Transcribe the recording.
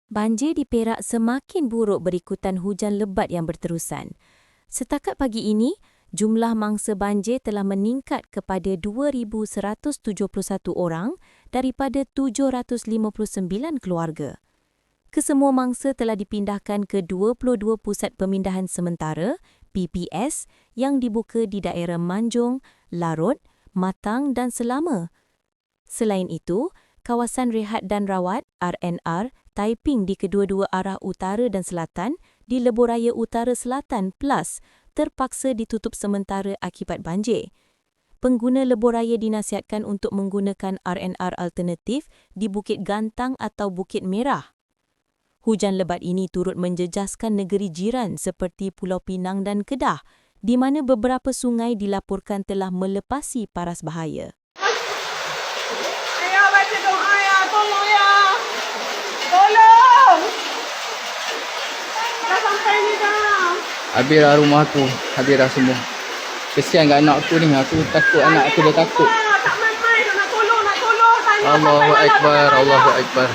Banjir di Perak semakin buruk berikutan hujan lebat yang berterusan. Setakat pagi ini, jumlah mangsa banjir telah meningkat kepada 2,171 orang daripada 759 keluarga. Kesemua mangsa telah dipindahkan ke 22 pusat pemindahan sementara (PPS) yang dibuka di daerah Manjung, Larut, Matang dan Selama. Selain itu, kawasan rehat dan rawat (RNR) Taiping di kedua-dua arah utara dan selatan di Lebuhraya Utara Selatan Plus terpaksa ditutup sementara akibat banjir. Pengguna lebuhraya dinasihatkan untuk menggunakan RNR alternatif di Bukit Gantang atau Bukit Merah. Hujan lebat ini turut menjejaskan negeri jiran seperti Pulau Pinang dan Kedah, di mana beberapa sungai dilaporkan telah melepasi paras bahaya. Ayah baca doa ya, tolong ya. Tolong. Dah sampai ni dah. Habis dah rumah aku, habis dah semua. Kesian kat anak aku ni, aku takut anak aku dia takut. Tak main-main nak tolong. Tanya Allahu sampai mana Akbar, dah. Allahu Akbar.